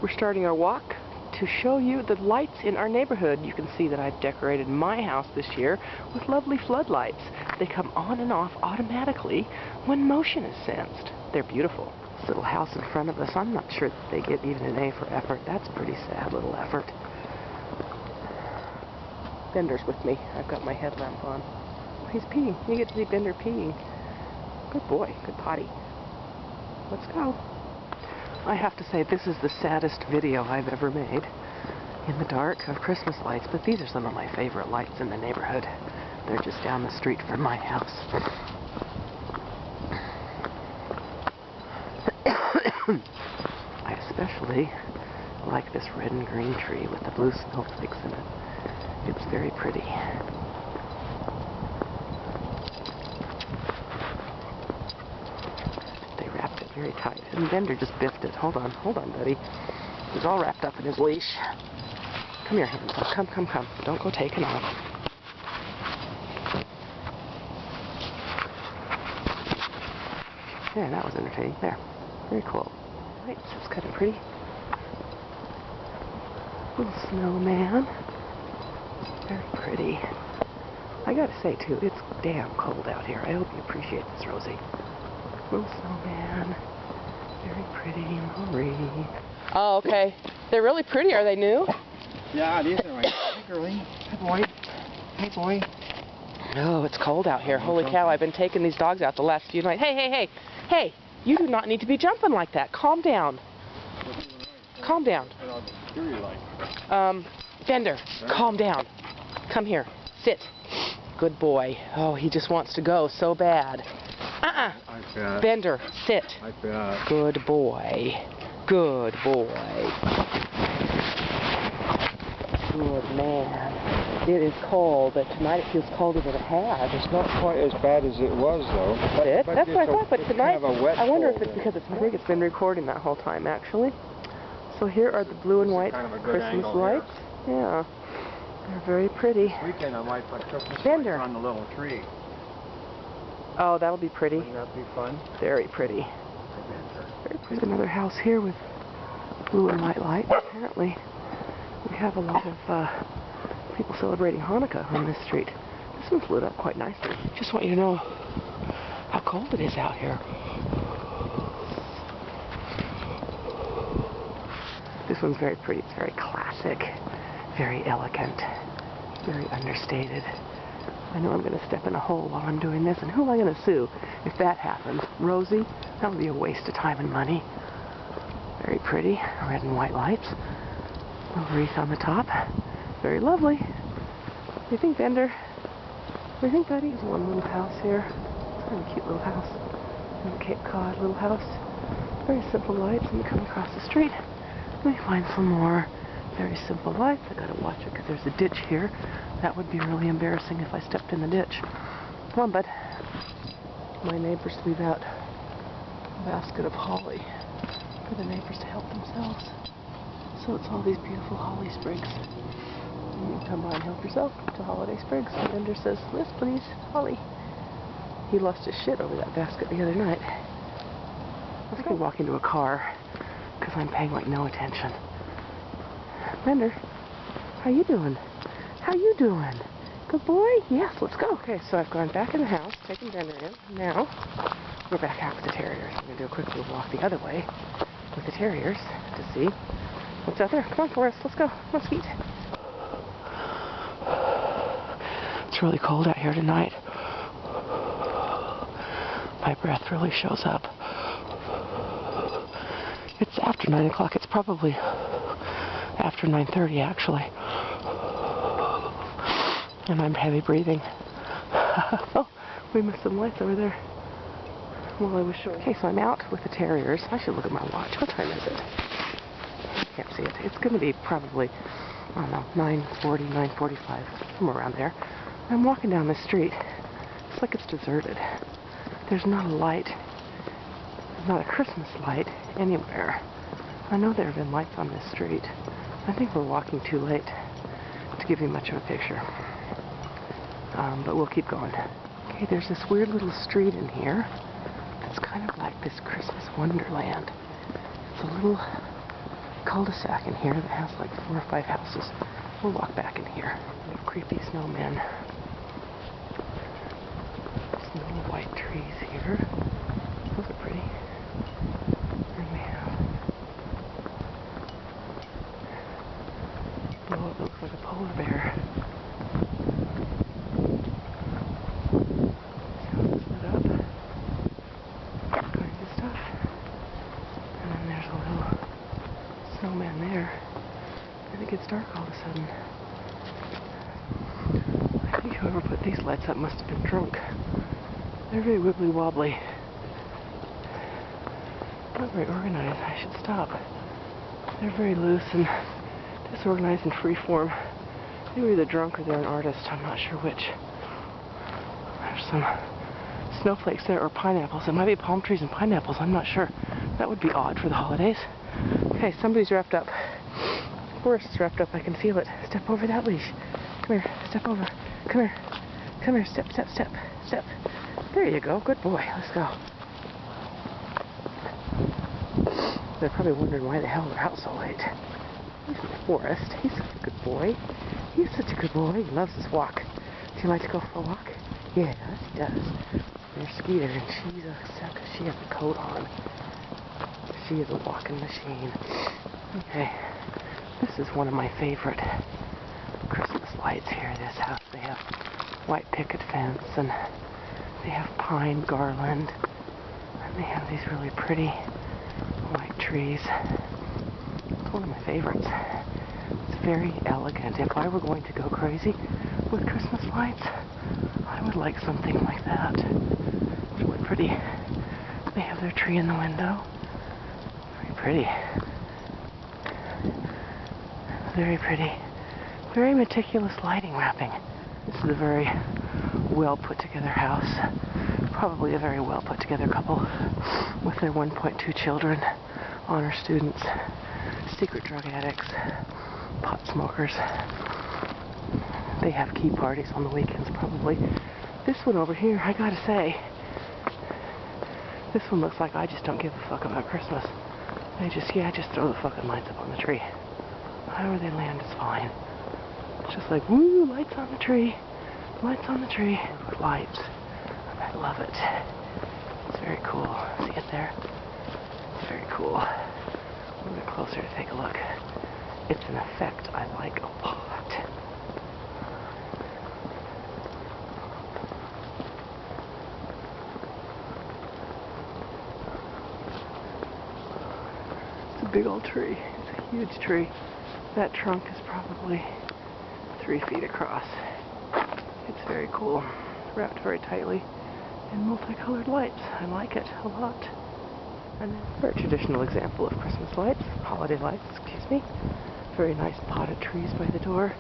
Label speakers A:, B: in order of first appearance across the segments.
A: We're starting our walk to show you the lights in our neighborhood. You can see that I've decorated my house this year with lovely floodlights. They come on and off automatically when motion is sensed. They're beautiful. This little house in front of us, I'm not sure that they get even an A for effort. That's a pretty sad little effort. Bender's with me. I've got my headlamp on. He's peeing. You get to see Bender peeing. Good boy. Good potty. Let's go. I have to say, this is the saddest video I've ever made in the dark of Christmas lights, but these are some of my favorite lights in the neighborhood. They're just down the street from my house. I especially like this red and green tree with the blue snowflakes in it. It's very pretty. Very tight. And Bender just biffed it. Hold on, buddy. He's all wrapped up in his leash. Come here, hands up. Come. Don't go taking off. There, that was entertaining. There. Very cool. Right, so it's kind of pretty. Little snowman. Very pretty. I gotta say, too, it's damn cold out here. I hope you appreciate this, Rosie. Little snowman. Very pretty, Marie. Oh, okay. They're really pretty. Are they new?
B: Yeah, these are right. Hey, girlie. Hey, boy. Hey, boy.
A: Oh, it's cold out here. Holy cow, I've been taking these dogs out the last few nights. Hey, you do not need to be jumping like that. Calm down. Calm down. Bender, calm down. Come here. Sit. Good boy. Oh, he just wants to go so bad. Bender, sit. Good boy. Good boy. Good man. It is cold, but tonight it feels colder than it has.
B: It's not quite as bad as it was, though.
A: But that's what I thought, but tonight,
B: kind of a wet
A: I wonder if it's
B: cold,
A: because it's, I think it's been recording that whole time, actually. So here are the blue and white
B: kind of a good
A: Christmas lights. Here. Yeah. They're very pretty.
B: This weekend I might put Christmas
A: Bender.
B: lights on the little tree.
A: Oh, that'll be pretty.
B: Wouldn't that be fun?
A: Very pretty. Very pretty. Another house here with blue and white lights. Apparently, we have a lot of people celebrating Hanukkah on this street. This one's lit up quite nicely. Just want you to know how cold it is out here. This one's very pretty. It's very classic, very elegant, very understated. I know I'm going to step in a hole while I'm doing this, and who am I going to sue if that happens? Rosie? That would be a waste of time and money. Very pretty, red and white lights. Little wreath on the top. Very lovely. What do you think, Bender? What do you think, buddy? There's one little house here. It's kind of a cute little house. Little Cape Cod little house. Very simple lights, and we come across the street. We find some more very simple lights. I gotta watch it because there's a ditch here. That would be really embarrassing if I stepped in the ditch. Come on, bud. My neighbors leave out a basket of holly for the neighbors to help themselves. So it's all these beautiful holly sprigs. And you can come by and help yourself to holiday sprigs. And Bender says, "Yes, please, holly." He lost his shit over that basket the other night. I could walk into a car because I'm paying like no attention. Bender, how you doing? How you doing? Good boy? Yes, let's go. Okay, so I've gone back in the house, taken Bender in. Now, we're back out with the terriers. I'm going to do a quick little walk the other way with the terriers to see what's out there. Come on, Forrest, let's go. Let's eat. It's really cold out here tonight. My breath really shows up. It's after 9 o'clock. It's probably after 9:30, actually. And I'm heavy breathing. Oh, we missed some lights over there. Well, I was showing. Okay, so I'm out with the terriers. I should look at my watch. What time is it? I can't see it. It's going to be probably, I don't know, 9:40, 9:45, somewhere around there. I'm walking down the street. It's like it's deserted. There's not a light. There's not a Christmas light anywhere. I know there have been lights on this street. I think we're walking too late to give you much of a picture. But we'll keep going. Okay, there's this weird little street in here that's kind of like this Christmas wonderland. It's a little cul-de-sac in here that has like 4 or 5 houses. We'll walk back in here. We have creepy snowmen. Snow white trees here. Those are pretty. And we have, oh, it looks like a polar bear. Sounds lit up. Kinds of stuff. And then there's a little snowman there. And it gets dark all of a sudden. I think whoever put these lights up must have been drunk. They're very wibbly wobbly. Not very organized. I should stop. They're very loose and disorganized and freeform. They were either drunk or they're an artist. I'm not sure which. There's some snowflakes there, or pineapples. It might be palm trees and pineapples. I'm not sure. That would be odd for the holidays. Okay, somebody's wrapped up. Forrest's wrapped up. I can feel it. Step over that leash. Come here. Step over. Come here. Come here. Step, step, step, step. There you go. Good boy. Let's go. They're probably wondering why the hell they're out so late. He's Forrest. He's such a good boy. He's such a good boy. He loves his walk. Do you like to go for a walk? Yes, he does. There's Skeeter, and she's upset because she has a coat on. She is a walking machine. Okay. This is one of my favorite Christmas lights here in this house. They have white picket fence, and they have pine garland, and they have these really pretty white trees. It's one of my favorites. It's very elegant. If I were going to go crazy with Christmas lights, I would like something like that. It's really pretty. They have their tree in the window. Very pretty. Very pretty. Very meticulous lighting wrapping. This is a very well put together house. Probably a very well put together couple with their 1.2 children, honor students, secret drug addicts, pot smokers. They have key parties on the weekends probably. This one over here, I gotta say, this one looks like I just don't give a fuck about Christmas. They just throw the fucking lights up on the tree. However they land is fine. It's just like, woo, lights on the tree. Lights on the tree. With lights. I love it. It's very cool. See it there? It's very cool. A little bit closer to take a look. It's an effect I like a lot. It's a big old tree. It's a huge tree. That trunk is probably 3 feet across. It's very cool. Wrapped very tightly in multicolored lights. I like it a lot. And then a very traditional example of Christmas lights, holiday lights, excuse me. Very nice potted trees by the door.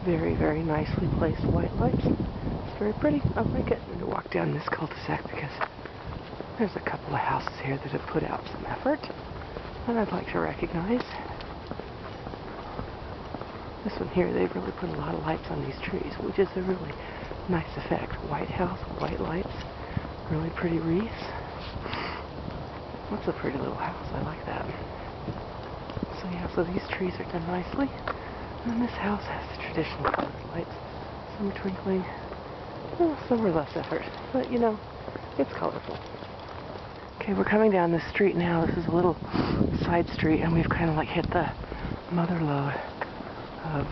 A: Very, very nicely placed white lights. It's very pretty. I like it. I'm going to walk down this cul-de-sac because there's a couple of houses here that have put out some effort, and I'd like to recognize. This one here, they've really put a lot of lights on these trees, which is a really nice effect. White house, white lights, really pretty wreaths. That's a pretty little house. I like that. So yeah, so these trees are done nicely. And this house has the traditional colored lights. Some are twinkling. Well, some are less effort. But, you know, it's colorful. Okay, we're coming down this street now. This is a little side street, and we've kind of like hit the mother lode of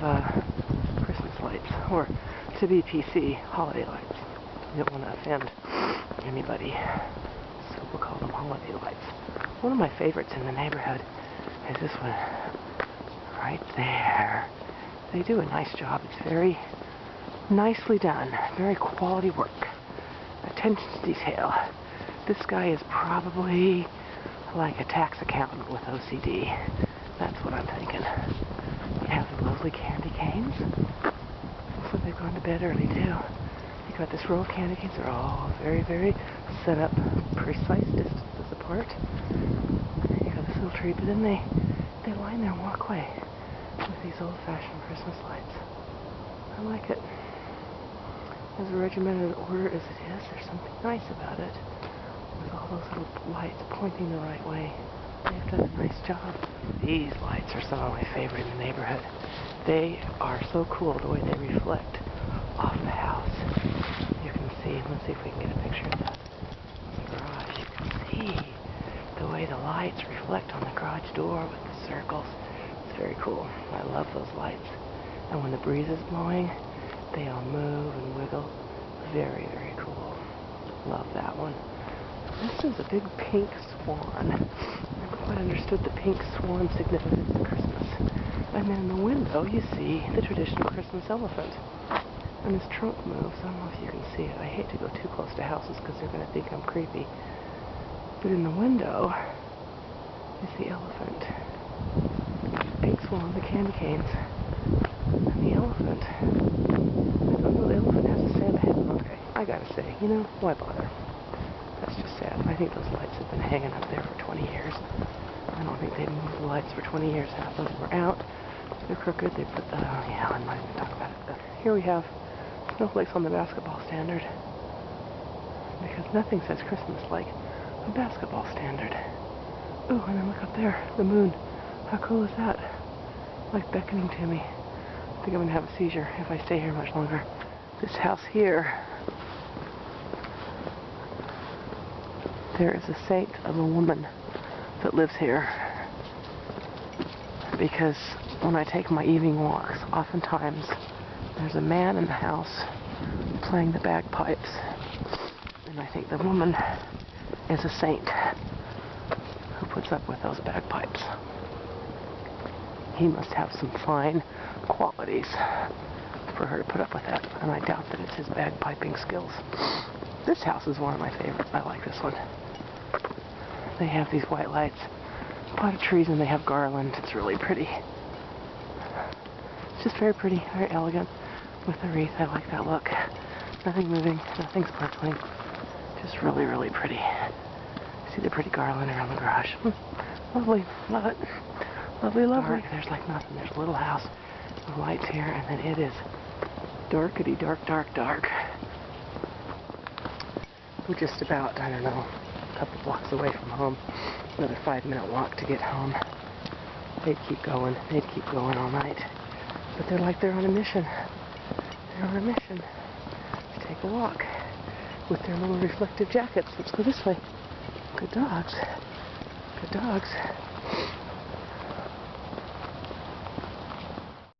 A: Christmas lights, or to be PC, holiday lights. We don't want to offend anybody, so we'll call them holiday lights. One of my favorites in the neighborhood is this one right there. They do a nice job. It's very nicely done, very quality work. Attention to detail. This guy is probably like a tax accountant with OCD. That's what I'm thinking. You have the lovely candy canes. Looks like they've gone to bed early too. You got this row of candy canes. They're all very, very set up, precise distances apart. You got this little tree, but then they line their walkway with these old-fashioned Christmas lights. I like it. As regimented an order as it is, there's something nice about it. With all those little lights pointing the right way. They've done a nice job. These lights are some of my favorite in the neighborhood. They are so cool the way they reflect off the house. You can see, let's see if we can get a picture of that. The garage, you can see the way the lights reflect on the garage door with the circles. It's very cool. I love those lights. And when the breeze is blowing, they all move and wiggle. Very, very cool. Love that one. This is a big pink swan. Never quite understood the pink swan significance of Christmas. And then in the window you see the traditional Christmas elephant. And his trunk moves. I don't know if you can see it. I hate to go too close to houses because they're going to think I'm creepy. But in the window is the elephant. Pink swan, the candy canes, and the elephant. I don't know the elephant has a Santa hat. Okay, I gotta say, you know, why bother? That's just sad. I think those lights have been hanging up there for 20 years. I don't think they've moved the lights for 20 years. Half of them were out. They're crooked. They put the... yeah, I'm not even talking about it. But here we have snowflakes on the basketball standard. Because nothing says Christmas like a basketball standard. Ooh, and then look up there. The moon. How cool is that? Like beckoning to me. I think I'm going to have a seizure if I stay here much longer. This house here... there is a saint of a woman that lives here. Because when I take my evening walks, oftentimes there's a man in the house playing the bagpipes. And I think the woman is a saint who puts up with those bagpipes. He must have some fine qualities for her to put up with that, and I doubt that it's his bagpiping skills. This house is one of my favorites. I like this one. They have these white lights, potted trees, and they have garland. It's really pretty. It's just very pretty, very elegant with the wreath. I like that look. Nothing moving, nothing sparkling. Just really, really pretty. See the pretty garland around the garage. Lovely. Love it. Lovely, lovely. Dark. There's like nothing. There's a little house with lights here, and then it is darkety dark, dark, dark. We're just about, I don't know, a couple blocks away from home. Another 5-minute walk to get home. They'd keep going. They'd keep going all night. But they're like they're on a mission. They're on a mission to take a walk with their little reflective jackets. Let's go this way. Good dogs. Good dogs.